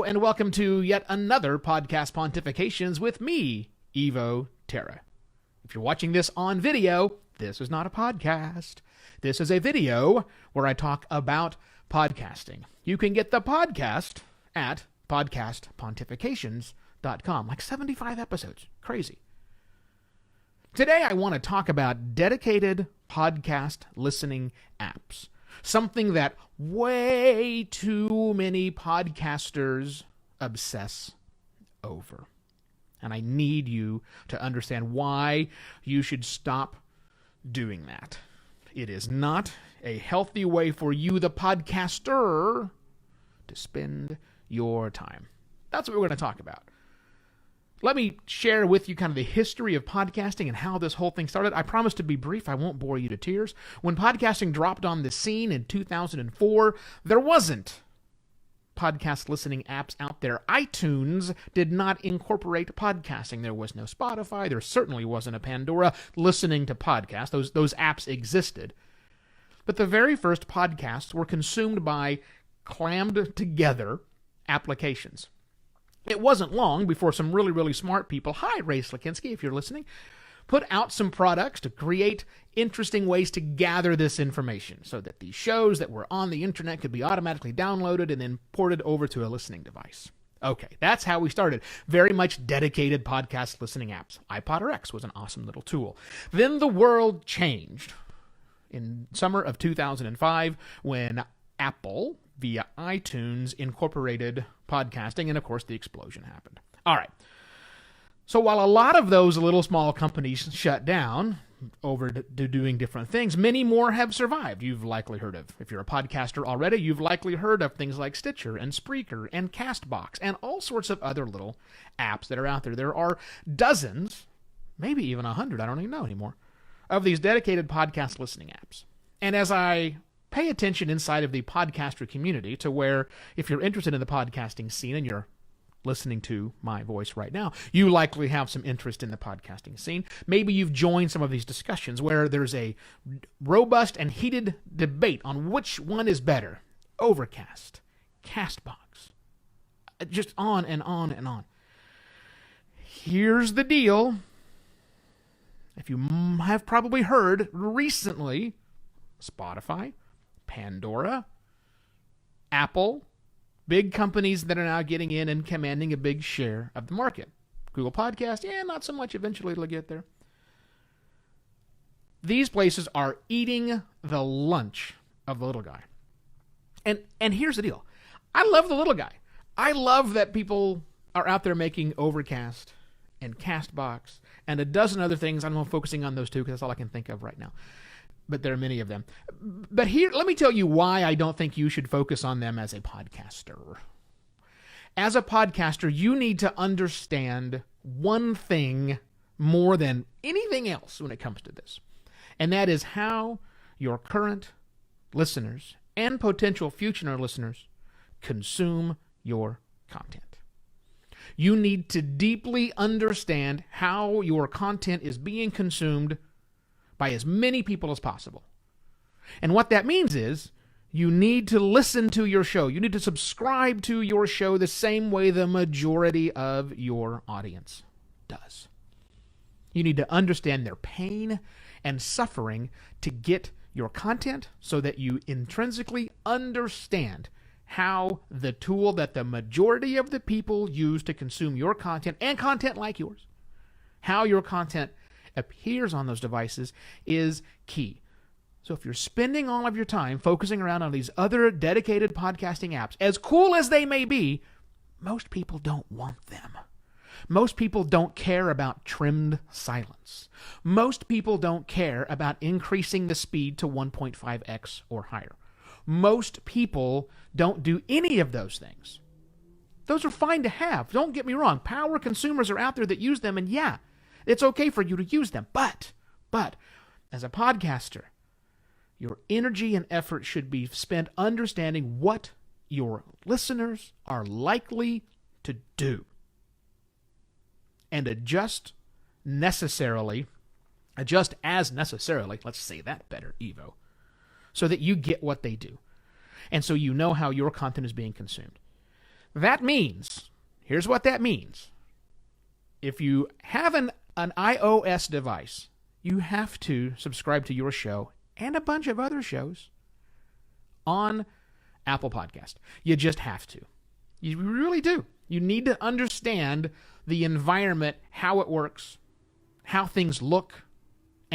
Hello, and welcome to yet another Podcast Pontifications with me, Evo Terra. If you're watching this on video, this is not a podcast. This is a video where I talk about podcasting. You can get the podcast at podcastpontifications.com. Like 75 episodes. Crazy. Today I want to talk about dedicated podcast listening apps. Something that way too many podcasters obsess over. And I need you to understand why you should stop doing that. It is not a healthy way for you, the podcaster, to spend your time. That's what we're going to talk about. Let me share with you kind of the history of podcasting and how this whole thing started. I promise to be brief. I won't bore you to tears. When podcasting dropped on the scene in 2004, there wasn't podcast listening apps out there. iTunes did not incorporate podcasting. There was no Spotify. There certainly wasn't a Pandora listening to podcasts. Those apps existed. But the very first podcasts were consumed by clammed together applications. It wasn't long before some really, really smart people, hi, Ray Slakinski, if you're listening, put out some products to create interesting ways to gather this information so that the shows that were on the internet could be automatically downloaded and then ported over to a listening device. Okay, that's how we started. Very much dedicated podcast listening apps. iPodRx was an awesome little tool. Then the world changed in summer of 2005 when Apple, via iTunes, incorporated podcasting, and of course the explosion happened. All right. So while a lot of those little small companies shut down over to doing different things, many more have survived. You've likely heard of, if you're a podcaster already, you've likely heard of things like Stitcher and Spreaker and CastBox and all sorts of other little apps that are out there. There are dozens, maybe even 100, I don't even know anymore, of these dedicated podcast listening apps. And as I pay attention inside of the podcaster community to where, if you're interested in the podcasting scene and you're listening to my voice right now, you likely have some interest in the podcasting scene. Maybe you've joined some of these discussions where there's a robust and heated debate on which one is better. Overcast, CastBox, just on and on and on. Here's the deal. If you have probably heard recently, Spotify, Pandora, Apple, big companies that are now getting in and commanding a big share of the market. Google Podcast, not so much. Eventually it'll get there. These places are eating the lunch of the little guy. And here's the deal. I love the little guy. I love that people are out there making Overcast and CastBox and a dozen other things. I'm focusing on those two because that's all I can think of right now. But there are many of them. But here, let me tell you why I don't think you should focus on them as a podcaster. As a podcaster, you need to understand one thing more than anything else when it comes to this. And that is how your current listeners and potential future listeners consume your content. You need to deeply understand how your content is being consumed by as many people as possible. And what that means is you need to listen to your show. You need to subscribe to your show the same way the majority of your audience does. You need to understand their pain and suffering to get your content so that you intrinsically understand how the tool that the majority of the people use to consume your content and content like yours, how your content appears on those devices is key. So if you're spending all of your time focusing around on these other dedicated podcasting apps, as cool as they may be, most people don't want them. Most people don't care about trimmed silence. Most people don't care about increasing the speed to 1.5x or higher. Most people don't do any of those things. Those are fine to have. Don't get me wrong. Power consumers are out there that use them, and it's okay for you to use them. But, as a podcaster, your energy and effort should be spent understanding what your listeners are likely to do. And adjust as necessarily, let's say that better, Evo, so that you get what they do. And so you know how your content is being consumed. That means, here's what that means. If you have an iOS device, you have to subscribe to your show and a bunch of other shows on Apple Podcast. You just have to. You really do. You need to understand the environment, how it works, how things look,